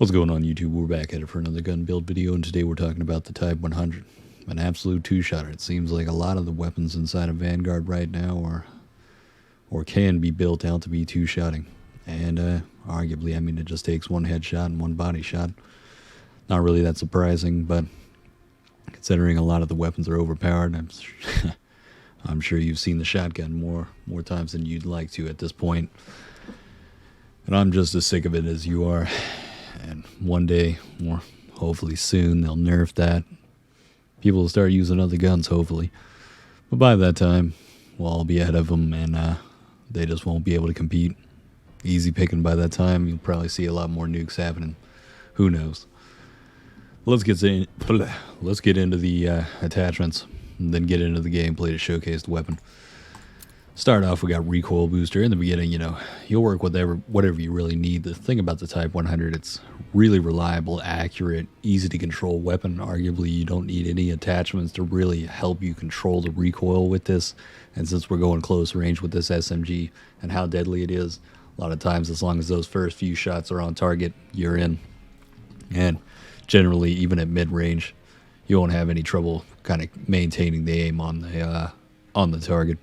What's going on, YouTube? We're back at it for another gun build video, and today we're talking about the Type 100. An absolute two-shotter. It seems like a lot of the weapons inside of Vanguard right now are, or can be built out to be two-shotting. And arguably, I mean, it just takes one headshot and one body shot. Not really that surprising, but considering a lot of the weapons are overpowered, I'm sure you've seen the shotgun more times than you'd like to at this point. And I'm just as sick of it as you are. And one day, or hopefully soon, they'll nerf that. People will start using other guns, hopefully. But by that time, we'll all be ahead of them, and they just won't be able to compete. Easy picking by that time. You'll probably see a lot more nukes happening. Who knows? Let's get into the attachments, and then get into the gameplay to showcase the weapon. Start off, we got recoil booster. In the beginning, you'll work with whatever you really need. The thing about the Type 100, it's really reliable, accurate, easy to control weapon. Arguably, you don't need any attachments to really help you control the recoil with this. And since we're going close range with this SMG and how deadly it is, a lot of times, as long as those first few shots are on target, you're in. And generally, even at mid-range, you won't have any trouble kind of maintaining the aim on the target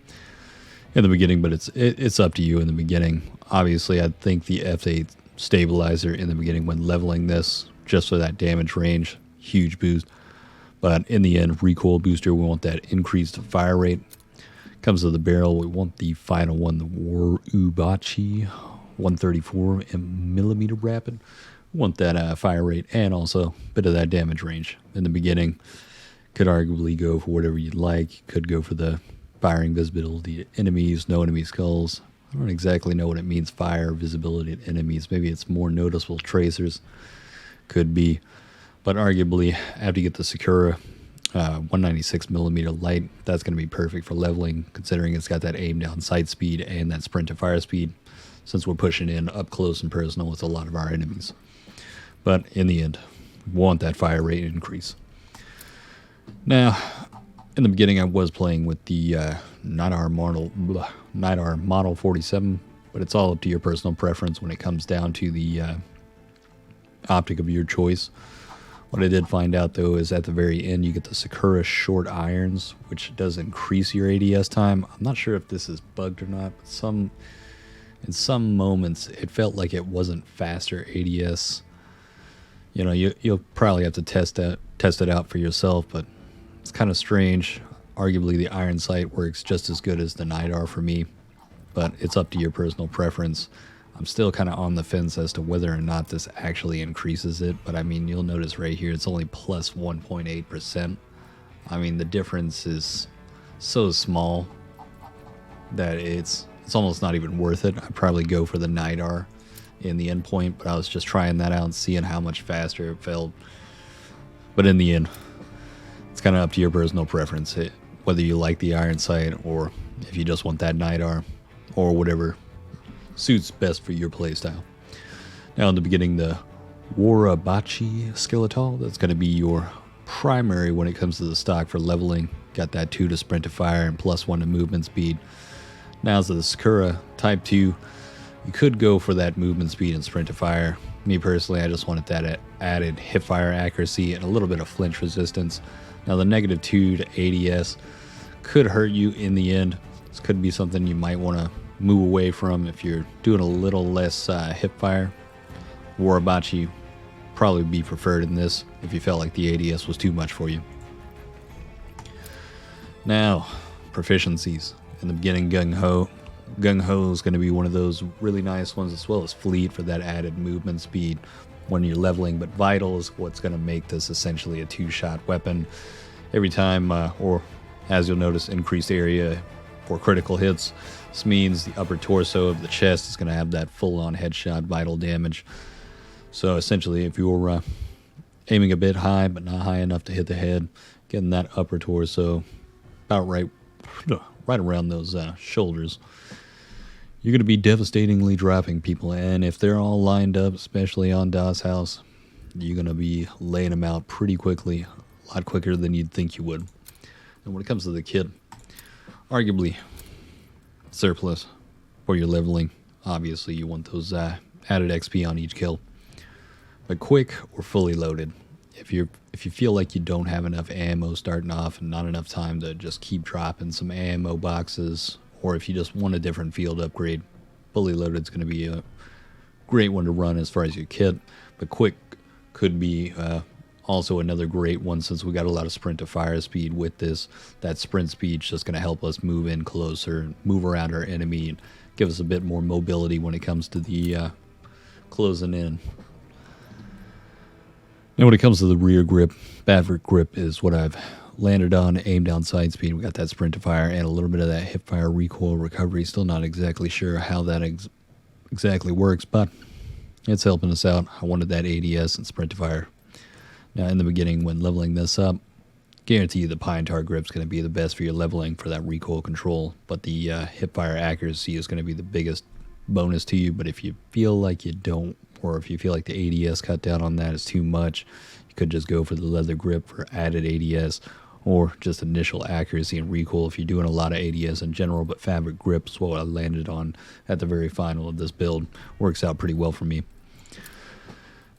in the beginning, but it's up to you in the beginning. Obviously, I think the F8 stabilizer in the beginning when leveling this, just for that damage range, huge boost. But in the end, recoil booster, we want that increased fire rate. Comes to the barrel, we want the final one, the Ubachi 134 millimeter rapid. We want that fire rate and also a bit of that damage range in the beginning. Could arguably go for whatever you'd like. Could go for the firing visibility to enemies, no enemy skulls. I don't exactly know what it means, fire visibility to enemies. Maybe it's more noticeable tracers. Could be. But arguably, after you get the Sakura 196 millimeter light, that's going to be perfect for leveling, considering it's got that aim down sight speed and that sprint to fire speed, since we're pushing in up close and personal with a lot of our enemies. But in the end, we want that fire rate increase. Now, in the beginning, I was playing with the NIDAR Model 47, but it's all up to your personal preference when it comes down to the optic of your choice. What I did find out, though, is at the very end, you get the Sakura short irons, which does increase your ADS time. I'm not sure if this is bugged or not, but in some moments, it felt like it wasn't faster ADS. You'll probably have to test it out for yourself, but it's kind of strange. Arguably, the iron sight works just as good as the NIDAR for me, but it's up to your personal preference. I'm still kind of on the fence as to whether or not this actually increases it, but I mean, you'll notice right here, it's only plus 1.8%. I mean, the difference is so small that it's almost not even worth it. I'd probably go for the NIDAR in the endpoint, but I was just trying that out and seeing how much faster it felt. But in the end, it's kind of up to your personal preference, whether you like the iron sight or if you just want that NIDAR or whatever suits best for your playstyle. Now in the beginning, the Warabachi Skeletal, that's going to be your primary when it comes to the stock for leveling. Got that 2 to sprint to fire and plus 1 to movement speed. Now to the Sakura Type 2, you could go for that movement speed and sprint to fire. Me personally, I just wanted that added hip fire accuracy and a little bit of flinch resistance. Now the -2 to ADS could hurt you in the end. This could be something you might want to move away from if you're doing a little less hip fire. Warabachi probably be preferred in this if you felt like the ADS was too much for you. Now, proficiencies. In the beginning, Gung Ho. Gung Ho is going to be one of those really nice ones, as well as Fleet for that added movement speed when you're leveling, but Vital is what's going to make this essentially a two-shot weapon. Every time, or as you'll notice, increased area for critical hits. This means the upper torso of the chest is going to have that full-on headshot Vital damage. So essentially, if you're aiming a bit high, but not high enough to hit the head, getting that upper torso about right around those shoulders, you're going to be devastatingly dropping people, and if they're all lined up, especially on DOS House, you're going to be laying them out pretty quickly, a lot quicker than you'd think you would. And when it comes to the kit, arguably surplus for your leveling. Obviously, you want those added XP on each kill. But quick or fully loaded. If you feel like you don't have enough ammo starting off and not enough time to just keep dropping some ammo boxes, or if you just want a different field upgrade, fully loaded is going to be a great one to run as far as your kit. But quick could be also another great one, since we got a lot of sprint to fire speed with this. That sprint speed is just going to help us move in closer and move around our enemy and give us a bit more mobility when it comes to the closing in. Now when it comes to the rear grip, backward grip is what I've landed on. Aim down side speed, we got that sprint to fire and a little bit of that hip fire recoil recovery. Still not exactly sure how that exactly works, but it's helping us out. I wanted that ADS and sprint to fire. Now in the beginning, when leveling this up, guarantee you the pine tar grip is going to be the best for your leveling for that recoil control, but the hip fire accuracy is going to be the biggest bonus to you. But if you feel like you don't, or if you feel like the ADS cut down on that is too much, you could just go for the leather grip for added ADS, or just initial accuracy and recoil if you're doing a lot of ADS in general. But fabric grips, what I landed on at the very final of this build, works out pretty well for me.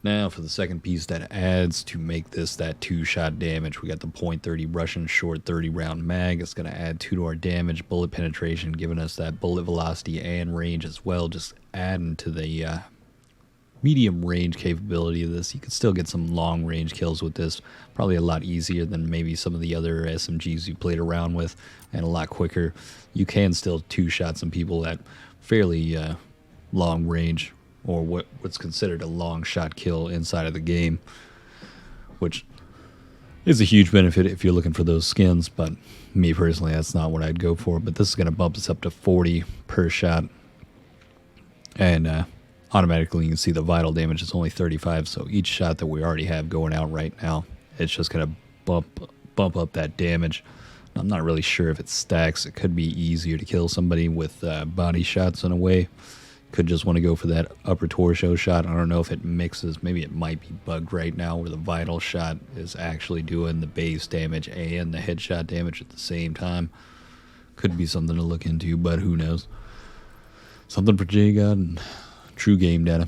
Now for the second piece that adds to make this that 2-shot damage, we got the .30 Russian short 30 round mag. It's going to add 2 to our damage, bullet penetration, giving us that bullet velocity and range as well, just adding to the medium range capability of this. You could still get some long range kills with this, probably a lot easier than maybe some of the other SMGs you played around with, and a lot quicker. You can still 2-shot some people at fairly long range, or what's considered a long shot kill inside of the game, which is a huge benefit if you're looking for those skins. But me personally, that's not what I'd go for. But this is going to bump us up to 40 per shot, and automatically you can see the vital damage is only 35, so each shot that we already have going out right now, it's just going to bump up that damage. I'm not really sure if it stacks. It could be easier to kill somebody with body shots in a way. Could just want to go for that upper torso shot. I don't know if it mixes. Maybe it might be bugged right now where the vital shot is actually doing the base damage and the headshot damage at the same time. Could be something to look into, but who knows. Something for J-God and true game data.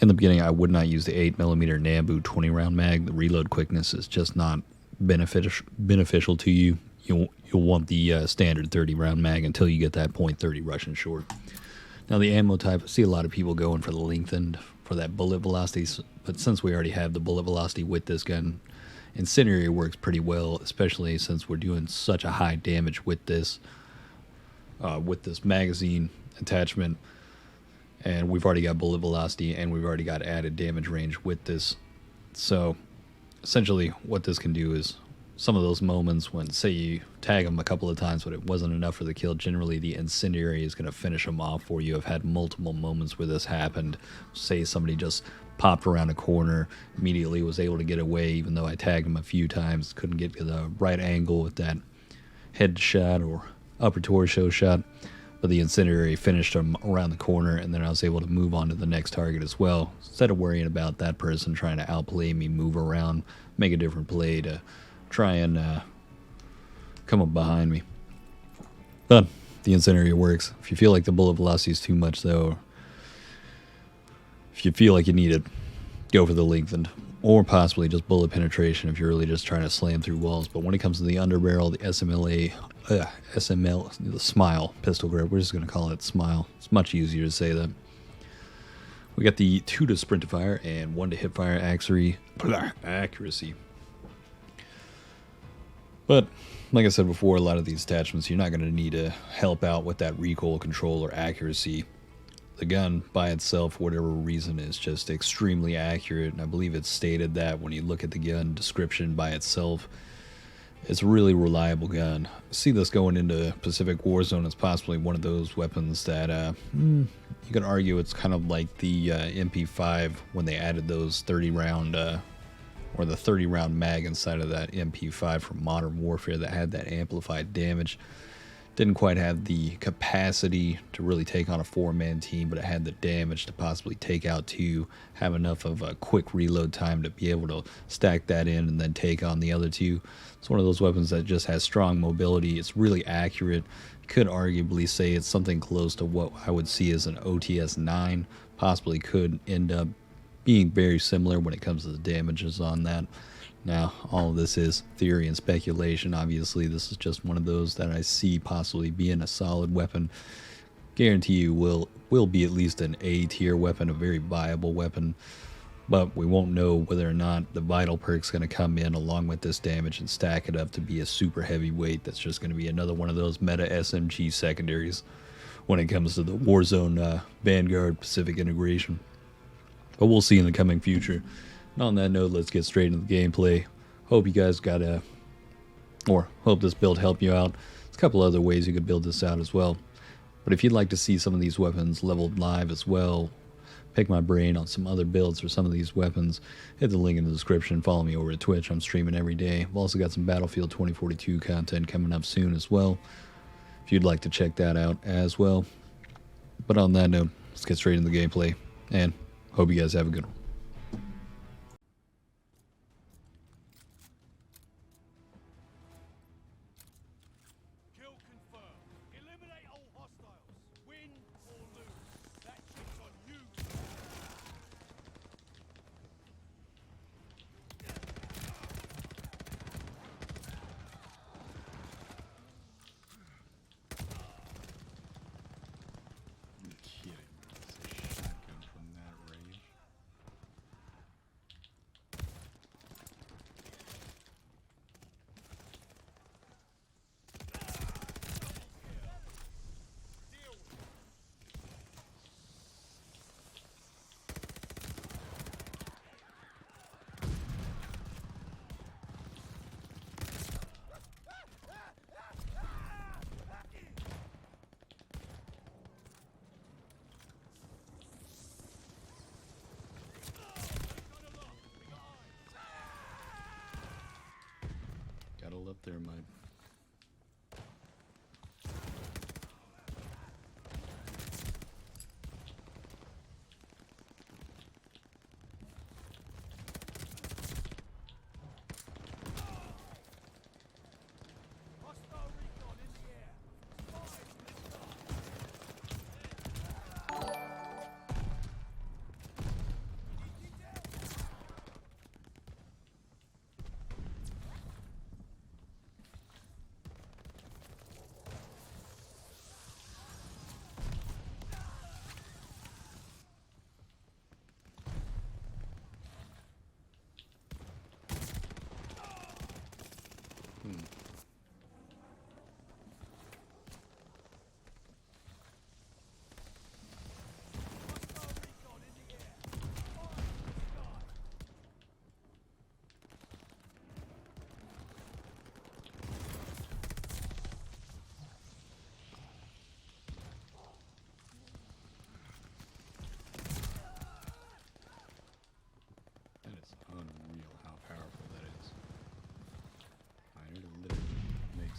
In the beginning, I would not use the 8mm Nambu 20 round mag. The reload quickness is just not beneficial to you. You'll want the standard 30 round mag until you get that .30 Russian short. Now the ammo type, I see a lot of people going for the lengthened for that bullet velocity, but since we already have the bullet velocity with this gun, incendiary works pretty well, especially since we're doing such a high damage with this magazine attachment, and we've already got bullet velocity and we've already got added damage range with this. So essentially what this can do is, some of those moments when, say, you tag them a couple of times but it wasn't enough for the kill, generally the incendiary is going to finish them off for you. I've had multiple moments where this happened. Say somebody just popped around a corner, immediately was able to get away even though I tagged them a few times, couldn't get the right angle with that headshot or upper torso shot, but the incendiary finished them around the corner, and then I was able to move on to the next target as well, instead of worrying about that person trying to outplay me, move around, make a different play to try and come up behind me. But the incendiary works. If you feel like the bullet velocity is too much, though, if you feel like you need it, go for the lengthened, or possibly just bullet penetration if you're really just trying to slam through walls. But when it comes to the underbarrel, the SML, the Smile pistol grip, we're just going to call it Smile. It's much easier to say that. We got the 2 to sprint to fire and 1 to hip fire accuracy. But like I said before, a lot of these attachments you're not going to need to help out with that recoil control or accuracy. The gun by itself, for whatever reason, is just extremely accurate, and I believe it's stated that when you look at the gun description by itself, it's a really reliable gun. I see this going into Pacific Warzone as possibly one of those weapons that you could argue it's kind of like the MP5 when they added those 30 round or the 30 round mag inside of that MP5 from Modern Warfare that had that amplified damage. Didn't quite have the capacity to really take on a 4-man team, but it had the damage to possibly take out 2, have enough of a quick reload time to be able to stack that in and then take on the other 2. It's one of those weapons that just has strong mobility. It's really accurate. You could arguably say it's something close to what I would see as an OTS 9, possibly could end up being very similar when it comes to the damages on that. Now, all of this is theory and speculation. Obviously, this is just one of those that I see possibly being a solid weapon. Guarantee you will be at least an A tier weapon, a very viable weapon. But we won't know whether or not the vital perk's going to come in along with this damage and stack it up to be a super heavyweight that's just going to be another one of those meta SMG secondaries when it comes to the Warzone Vanguard Pacific integration. But we'll see in the coming future. And on that note, let's get straight into the gameplay. Hope you guys got hope this build helped you out. There's a couple other ways you could build this out as well. But if you'd like to see some of these weapons leveled live as well, pick my brain on some other builds for some of these weapons, hit the link in the description. Follow me over at Twitch. I'm streaming every day. I've also got some Battlefield 2042 content coming up soon as well, if you'd like to check that out as well. But on that note, let's get straight into the gameplay, and hope you guys have a good one. Up there, mate.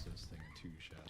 This thing a two-shot.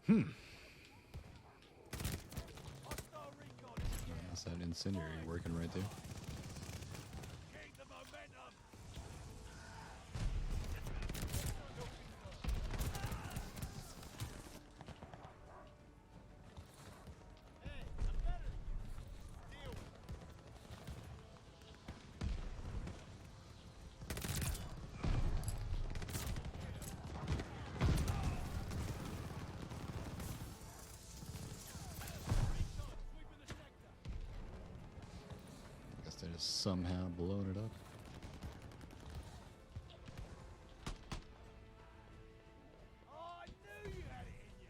Hostile recon in the air. That's that incendiary working right there. Keep the momentum. Hey, I'm better than you. Deal with it. Recon sweeping the sector. I guess they're just somehow blowing it up. Oh, I knew you had it in you.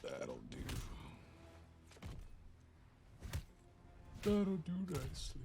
That'll do. That'll do nicely.